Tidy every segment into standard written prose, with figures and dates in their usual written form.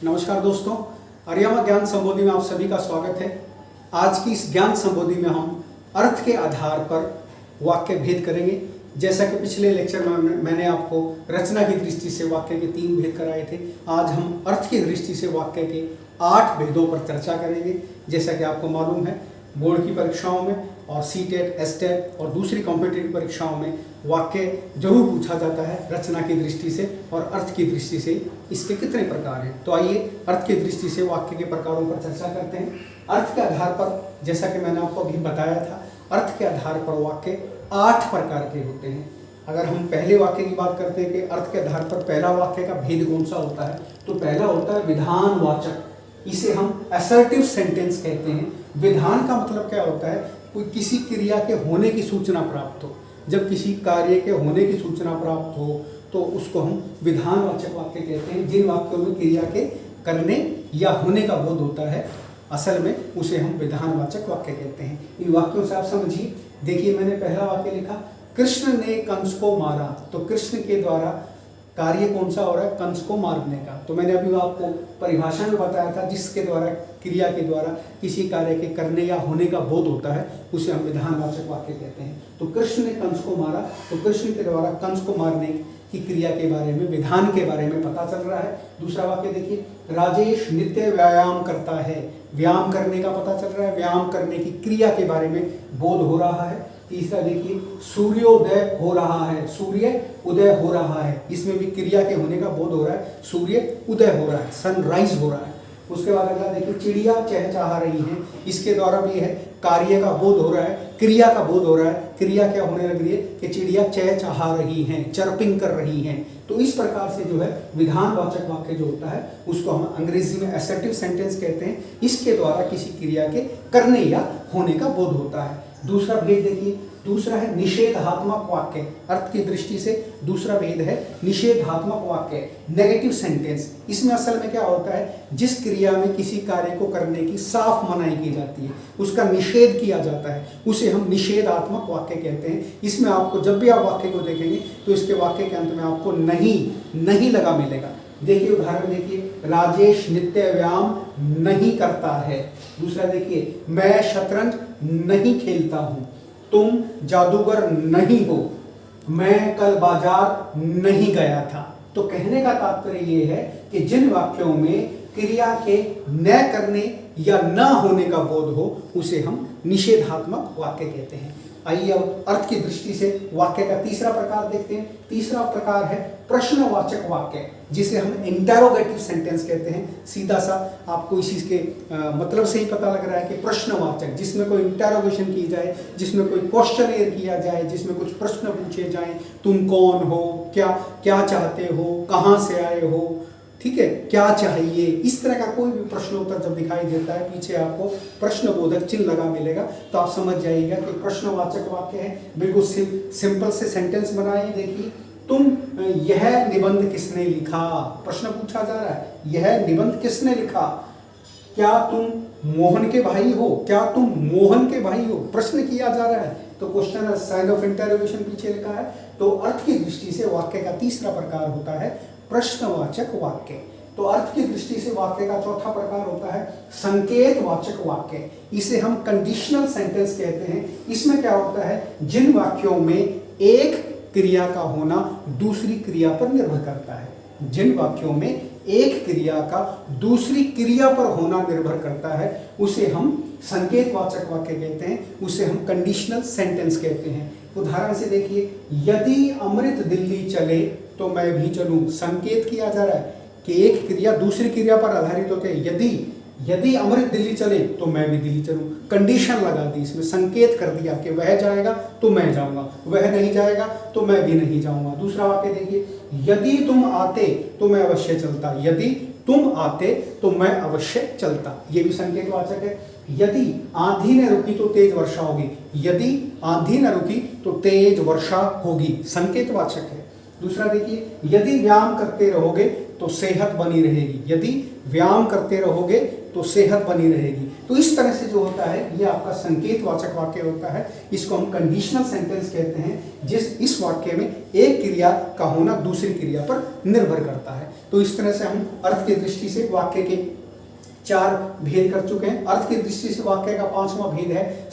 नमस्कार दोस्तों, आर्यमा ज्ञान संबोधि में आप सभी का स्वागत है। आज की इस ज्ञान संबोधि में हम अर्थ के आधार पर वाक्य भेद करेंगे। जैसा कि पिछले लेक्चर में मैंने आपको रचना की दृष्टि से वाक्य के 3 भेद कराए थे, आज हम अर्थ की दृष्टि से वाक्य के 8 भेदों पर चर्चा करेंगे। जैसा कि आपको मालूम है, बोर्ड की परीक्षाओं में और सीटेट, एसटेट और दूसरी कॉम्पिटिटिव परीक्षाओं में वाक्य जरूर पूछा जाता है रचना की दृष्टि से और अर्थ की दृष्टि से। इसके कितने प्रकार हैं, तो आइए अर्थ की दृष्टि से वाक्य के प्रकारों पर चर्चा करते हैं। अर्थ के आधार पर, जैसा कि मैंने आपको अभी बताया था, अर्थ के आधार पर वाक्य 8 प्रकार के होते हैं। अगर हम पहले वाक्य की बात करते हैं कि अर्थ के आधार पर पहला वाक्य का भेद कौन सा होता है, तो पहला होता है विधानवाचक। इसे हम असर्टिव सेंटेंस कहते हैं। विधान का मतलब क्या होता है, कोई किसी क्रिया के होने की सूचना प्राप्त हो। जब किसी कार्य के होने की सूचना प्राप्त हो तो उसको हम विधानवाचक वाक्य कहते हैं। जिन वाक्यों में क्रिया के करने या होने का बोध होता है, असल में उसे हम विधानवाचक वाक्य कहते हैं। इन वाक्यों से आप समझिए। देखिए, मैंने पहला वाक्य लिखा, कृष्ण ने कंस को मारा। तो कृष्ण के द्वारा कार्य कौन सा हो रहा है, कंस को मारने का। तो मैंने अभी आपको परिभाषा में बताया था, जिसके द्वारा, क्रिया के द्वारा किसी कार्य के करने या होने का बोध होता है, उसे हम विधानवाचक वाक्य कहते हैं। तो कृष्ण ने कंस को मारा, तो कृष्ण के द्वारा कंस को मारने की क्रिया के बारे में, विधान के बारे में पता चल रहा है। दूसरा वाक्य देखिए, राजेश नित्य व्यायाम करता है। व्यायाम करने का पता चल रहा है, व्यायाम करने की क्रिया के बारे में बोध हो रहा है। तीसरा देखिए, सूर्योदय हो रहा है। सूर्य उदय हो रहा है, इसमें भी क्रिया के होने का बोध हो रहा है। सूर्य उदय हो रहा है, सनराइज हो रहा है। उसके बाद अगला देखिए, चिड़िया चहचहा रही है। इसके द्वारा भी है, कार्य का बोध हो रहा है, क्रिया का बोध हो रहा है। क्रिया क्या होने लग रही है कि चिड़िया चहचहा रही हैं, चर्पिंग कर रही हैं। तो इस प्रकार से जो है विधानवाचक वाक्य जो होता है, उसको हम अंग्रेजी में असर्टिव सेंटेंस कहते हैं। इसके द्वारा किसी क्रिया के करने या होने का बोध होता है। दूसरा भेद देखिए, दूसरा है निषेधात्मक वाक्य। अर्थ की दृष्टि से दूसरा भेद है निषेधात्मक वाक्य, नेगेटिव सेंटेंस। इसमें असल में क्या होता है, जिस क्रिया में किसी कार्य को करने की साफ मनाही की जाती है, उसका निषेध किया जाता है, उसे हम निषेधात्मक वाक्य कहते हैं। इसमें आपको जब भी आप वाक्य को देखेंगे तो इसके वाक्य के अंत में आपको नहीं लगा मिलेगा। देखिए उदाहरण देखिए, राजेश नित्य व्यायाम नहीं करता है। दूसरा देखिए, मैं शतरंज नहीं खेलता हूं। तुम जादूगर नहीं हो। मैं कल बाजार नहीं गया था। तो कहने का तात्पर्य यह है कि जिन वाक्यों में क्रिया के न करने या न होने का बोध हो, उसे हम निषेधात्मक वाक्य कहते हैं। आइए अब अर्थ की दृष्टि से वाक्य का तीसरा प्रकार देखते हैं। तीसरा प्रकार है प्रश्नवाचक वाक्य, जिसे हम इंटरोगेटिव सेंटेंस कहते हैं। सीधा सा आपको इसी के मतलब से ही पता लग रहा है कि प्रश्नवाचक, जिसमें कोई इंटरोगेशन की जाए, जिसमें कोई क्वेश्चन किया जाए, जिसमें कुछ प्रश्न पूछे जाएं। तुम कौन हो, क्या चाहते हो, कहाँ से आए हो, ठीक है, क्या चाहिए, इस तरह का कोई भी प्रश्नोत्तर जब दिखाई देता है, पीछे आपको प्रश्नबोधक चिन्ह लगा मिलेगा, तो आप समझ जाइएगा कि प्रश्नवाचक वाक्य है। बिल्कुल सिंपल से सेंटेंस बनाइए। देखिए, तुम यह निबंध किसने लिखा। प्रश्न पूछा जा रहा है, यह निबंध किसने लिखा। क्या तुम मोहन के भाई हो, क्या तुम मोहन के भाई हो, प्रश्न किया जा रहा है। तो क्वेश्चन साइन ऑफ इंटरोगेशन पीछे लिखा है। तो अर्थ की दृष्टि से वाक्य का तीसरा प्रकार होता है प्रश्नवाचक वाक्य। तो अर्थ की दृष्टि से वाक्य का चौथा प्रकार होता है संकेतवाचक वाक्य। इसे हम कंडीशनल सेंटेंस कहते हैं। इसमें क्या होता है, जिन वाक्यों में एक क्रिया का होना दूसरी क्रिया पर निर्भर करता है। जिन वाक्यों में एक क्रिया का दूसरी क्रिया पर होना निर्भर करता है, उसे हम संकेतवाचक वाक्य कहते हैं, उसे हम कंडीशनल सेंटेंस कहते हैं। उदाहरण से देखिए, यदि अमृत दिल्ली चले तो मैं भी चलूं। संकेत किया जा रहा है कि एक क्रिया दूसरी क्रिया पर आधारित होते हैं। यदि अमृत दिल्ली चले तो मैं भी दिल्ली चलूं। कंडीशन लगा दी, इसमें संकेत कर दिया कि वह जाएगा तो मैं जाऊंगा, वह नहीं जाएगा तो मैं भी नहीं जाऊंगा। दूसरा वाक्य देखिए, यदि तुम आते तो मैं अवश्य चलता। यदि तुम आते तो मैं अवश्य चलता, ये भी संकेतवाचक है। यदि आंधी न रुकी तो तेज वर्षा होगी। यदि आंधी न रुकी तो तेज वर्षा होगी, संकेतवाचक है। दूसरा देखिए, यदि व्यायाम करते रहोगे तो सेहत बनी रहेगी। यदि व्यायाम करते रहोगे तो सेहत बनी रहेगी। तो इस तरह से जो होता है ये आपका संकेतवाचक वाक्य होता है। इसको हम कंडीशनल सेंटेंस कहते हैं। इस वाक्य में एक क्रिया का होना दूसरी क्रिया पर निर्भर करता है। तो इस तरह से हम अर्थ की दृष्टि से वाक्य के 4 भेद कर चुके हैं। अर्थ की दृष्टि से वाक्य का 5वां भेद है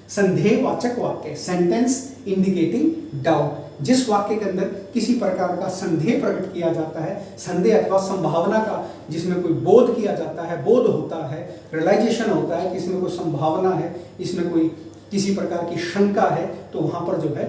संदेहवाचक वाक्य, सेंटेंस इंडिकेटिंग डाउट। जिस वाक्य के अंदर किसी प्रकार का संदेह प्रकट किया जाता है, संदेह अथवा संभावना का, जिसमें कोई बोध किया जाता है, बोध होता है, रियलाइजेशन होता है कि इसमें कोई संभावना है, इसमें कोई किसी प्रकार की शंका है, तो वहां पर जो है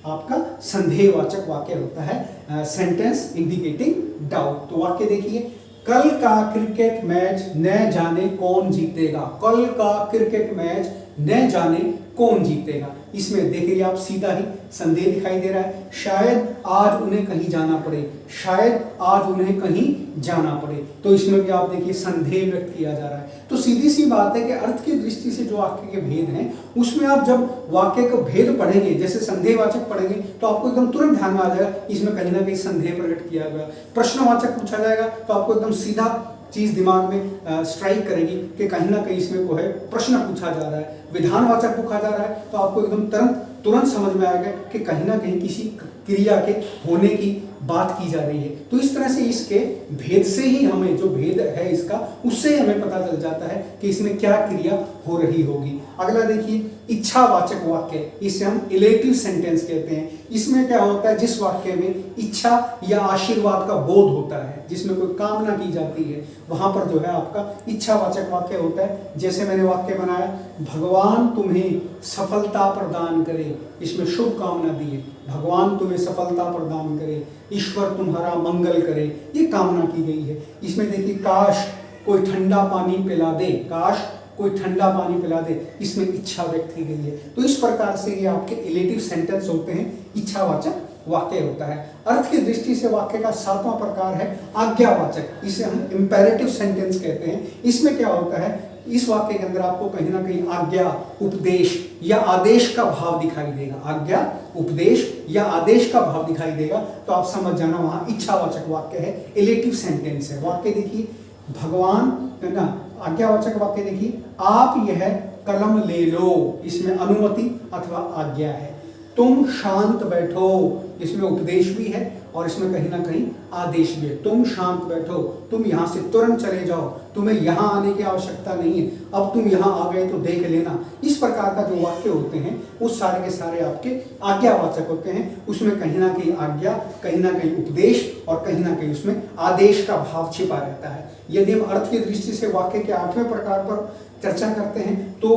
आपका संदेहवाचक वाक्य होता है, सेंटेंस इंडिकेटिंग डाउट। तो वाक्य देखिए, कल का क्रिकेट मैच न जाने कौन जीतेगा। कल का क्रिकेट मैच न जाने कौन जीतेगा। इसमें देखिए आप सीधा ही संदेह दिखाई दे रहा है। शायद आज उन्हें कहीं जाना पड़े, शायद आज उन्हें कहीं जाना पड़े। तो इसमें भी आप देखिए संदेह व्यक्त किया जा रहा है। तो सीधी सी बात है कि अर्थ की दृष्टि से जो वाक्य के भेद हैं, उसमें आप जब वाक्य को भेद पढ़ेंगे, जैसे संदेहवाचक पढ़ेंगे, तो आपको एकदम तुरंत ध्यान में आ जाएगा इसमें कहीं ना कहीं संदेह प्रकट किया गया। प्रश्नवाचक पूछा जाएगा तो आपको एकदम सीधा चीज दिमाग में स्ट्राइक करेगी कि कहीं ना कहीं इसमें को है प्रश्न पूछा जा रहा है। विधानवाचक पूछा जा रहा है तो आपको एकदम तुरंत समझ में आएगा कि कहीं ना कहीं किसी क्रिया के होने की बात की जा रही है। तो इस तरह से इसके भेद से ही हमें, जो भेद है इसका, उससे हमें पता चल जाता है कि इसमें क्या क्रिया हो रही होगी। अगला देखिए, इच्छावाचक वाक्य, इसे हम इलेटिव सेंटेंस कहते हैं। इसमें क्या होता है, जिस वाक्य में इच्छा या आशीर्वाद का बोध होता है, जिसमें कोई कामना की जाती है, वहां पर जो है आपका इच्छावाचक वाक्य होता है। जैसे मैंने वाक्य बनाया, भगवान तुम्हें सफलता प्रदान करे, इसमें शुभ कामना दी है, भगवान तुम्हें सफलता प्रदान करे, ईश्वर तुम्हारा मंगल करे, ये कामना की गई है। इसमें देखिए, काश कोई ठंडा पानी पिला दे, काश कोई ठंडा पानी पिला दे, इसमें इच्छा व्यक्त की गई है। तो इस प्रकार से ये आपके इलेटिव सेंटेंस होते हैं, इच्छावाचक वाक्य होता है। अर्थ की दृष्टि से वाक्य का 7वां प्रकार है आज्ञावाचक, इसे हम इंपेरेटिव सेंटेंस कहते हैं। इसमें क्या होता है, इस वाक्य के अंदर आपको कहीं ना कहीं आज्ञा, उपदेश या आदेश का भाव दिखाई देगा। आज्ञा, उपदेश या आदेश का भाव दिखाई देगा, तो आप समझ जाना वहां इच्छावाचक वाक्य है, इलेटिव सेंटेंस है। वाक्य देखिए, भगवान है ना, आज्ञावाचक वाक्य देखिए, आप यह कलम ले लो, इसमें अनुमति अथवा आज्ञा है। तुम शांत बैठो, इसमें उपदेश भी है और इसमें कहीं ना कहीं आदेश भी है। तुम शांत बैठो, तुम यहां से तुरंत चले जाओ, तुम्हें यहां आने की आवश्यकता नहीं है, अब तुम यहां आ गए तो देख लेना। इस प्रकार का जो वाक्य होते हैं वो सारे के सारे आपके आज्ञावाचक होते हैं। उसमें कहीं ना कहीं आज्ञा, कहीं ना कहीं उपदेश और कहीं ना कहीं उसमें आदेश का भाव छिपा रहता है। यदि हम अर्थ की दृष्टि से वाक्य के 8वें प्रकार पर चर्चा करते हैं तो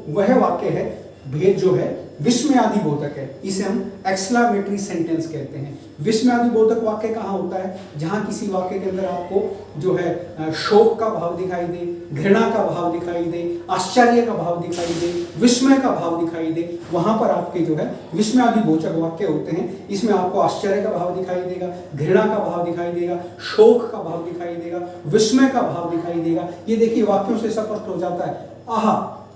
वह वाक्य है, भेद जो है विस्मयादिबोधक है, इसे हम एक्सक्लेमेटरी सेंटेंस कहते हैं। विस्मयादिबोधक वाक्य कहाँ होता है, जहां किसी वाक्य के अंदर आपको जो है शोक का भाव दिखाई दे, घृणा का भाव दिखाई दे, आश्चर्य का भाव दिखाई दे, विस्मय का भाव दिखाई दे, वहां पर आपके जो है विस्मयादिबोधक वाक्य होते हैं। इसमें आपको आश्चर्य का भाव दिखाई देगा, घृणा का भाव दिखाई देगा, शोक का भाव दिखाई देगा, विस्मय का भाव दिखाई देगा। ये देखिए वाक्यों से स्पष्ट हो जाता है। आहा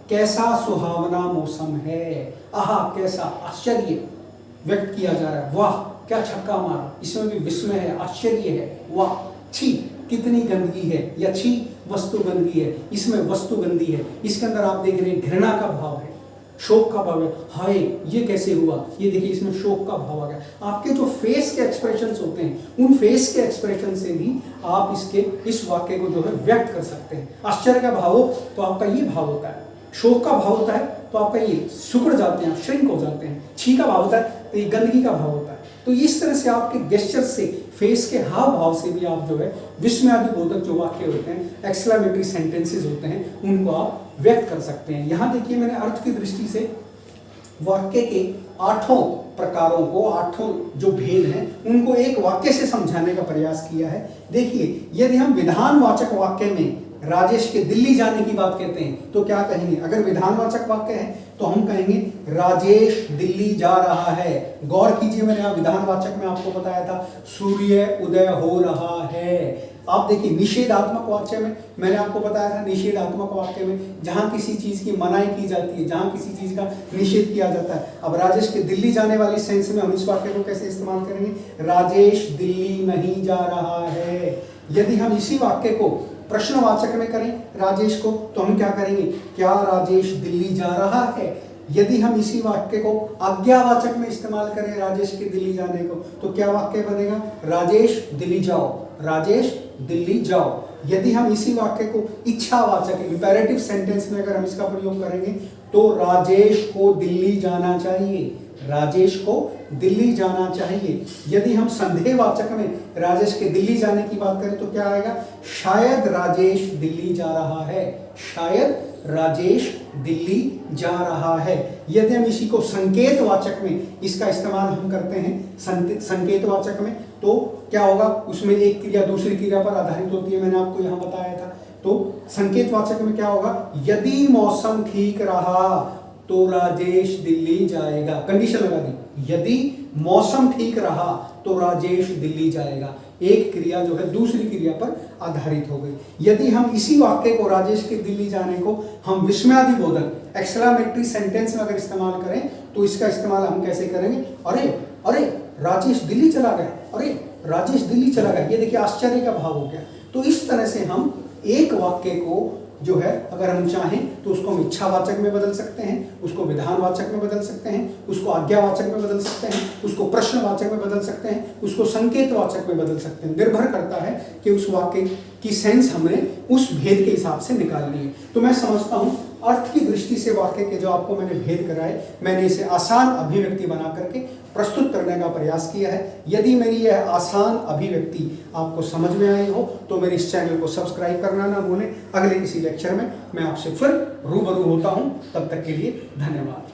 कैसा सुहावना मौसम है, आहा कैसा आश्चर्य व्यक्त किया जा रहा है, वाह क्या छक्का मारा, इसमें भी विस्मय है, आश्चर्य है, वाह छी कितनी गंदगी है, या छी वस्तु गंदगी है, इसमें वस्तु गंदी है। इसके अंदर आप देख रहे हैं घृणा का भाव है, शोक का भाव है, हाय ये कैसे हुआ, ये देखिए इसमें शोक का भाव आ गया। आपके जो फेस के एक्सप्रेशंस होते हैं, उन फेस के एक्सप्रेशन से भी आप इस वाक्य को जो है व्यक्त कर सकते हैं। आश्चर्य का भाव हो तो आपका ये भाव होता है, शोक का भाव होता है तो आपका ये सिकुड़ जाते हैं, श्रिंक हो जाते हैं, छी का भाव होता है तो ये गंदगी का भाव होता है। तो इस तरह से आपके गेस्चर से, फेस के हाव भाव से भी आप जो है विस्मयादिबोधक जो वाक्य होते हैं, एक्सक्लेमेटरी सेंटेंसेस होते हैं, उनको आप व्यक्त कर सकते हैं। यहाँ देखिए मैंने अर्थ की दृष्टि से वाक्य के 8 प्रकारों को, 8 जो भेद हैं, उनको एक वाक्य से समझाने का प्रयास किया है। देखिए यदि हम विधानवाचक वाक्य में राजेश के दिल्ली जाने की बात कहते हैं तो क्या कहेंगे, अगर विधानवाचक वाक्य है तो हम कहेंगे राजेश दिल्ली जा रहा है। गौर कीजिए, मैंने यहाँ विधानवाचक में आपको बताया था सूर्य उदय हो रहा है। आप देखिए निषेधात्मक वाक्य में मैंने आपको बताया था, निषेधात्मक वाक्य में जहां किसी चीज की मनाही की जाती है, जहां किसी चीज का निषेध किया जाता है। अब राजेश के दिल्ली जाने वाली सेंस में हम इस वाक्य को कैसे इस्तेमाल करेंगे, राजेश दिल्ली नहीं जा रहा है। यदि हम इसी वाक्य को प्रश्नवाचक में करें राजेश को तो हम क्या करेंगे, क्या राजेश दिल्ली जा रहा है। यदि हम इसी वाक्य को आज्ञावाचक में इस्तेमाल करें राजेश के दिल्ली जाने को तो क्या वाक्य बनेगा, राजेश दिल्ली जाओ, राजेश दिल्ली जाओ। यदि हम इसी वाक्य को इच्छावाचक इंपेरेटिव सेंटेंस में अगर हम इसका प्रयोग करेंगे तो राजेश को दिल्ली जाना चाहिए, राजेश को दिल्ली जाना चाहिए। यदि हम संदेहवाचक में राजेश के दिल्ली जाने की बात करें तो क्या आएगा, शायद राजेश दिल्ली जा रहा है, शायद राजेश दिल्ली जा रहा है। यदि हम इसी को संकेतवाचक में इसका इस्तेमाल हम करते हैं संकेतवाचक में तो क्या होगा, उसमें एक क्रिया दूसरी क्रिया पर आधारित होती है, मैंने आपको यहां बताया था। तो संकेतवाचक में क्या होगा, यदि मौसम ठीक रहा तो राजेश दिल्ली जाएगा, कंडीशन लगा दी, यदि मौसम ठीक रहा तो राजेश दिल्ली जाएगा। एक क्रिया जो है दूसरी क्रिया पर आधारित हो गई। यदि हम इसी वाक्य को राजेश के दिल्ली जाने को हम विस्मयादिबोधक एक्सक्लेमेटरी सेंटेंस में अगर इस्तेमाल करें तो इसका इस्तेमाल हम कैसे करेंगे, अरे अरे राजेश दिल्ली चला गया, अरे राजेश दिल्ली चला गया, ये देखिए आश्चर्य का भाव हो गया। तो इस तरह से हम एक वाक्य को जो है अगर हम चाहें तो उसको हम इच्छावाचक में बदल सकते हैं, उसको विधानवाचक में बदल सकते हैं, उसको आज्ञावाचक में बदल सकते हैं, उसको प्रश्नवाचक में बदल सकते हैं, उसको संकेतवाचक में बदल सकते हैं। निर्भर करता है कि उस वाक्य की सेंस हमने उस भेद के हिसाब से निकाल ली है। तो मैं समझता हूँ अर्थ की दृष्टि से वाक्य के जो आपको मैंने भेद कराए, मैंने इसे आसान अभिव्यक्ति बना करके प्रस्तुत करने का प्रयास किया है। यदि मेरी यह आसान अभिव्यक्ति आपको समझ में आई हो तो मेरे इस चैनल को सब्सक्राइब करना ना भूलें। अगले किसी लेक्चर में मैं आपसे फिर रूबरू होता हूँ, तब तक के लिए धन्यवाद।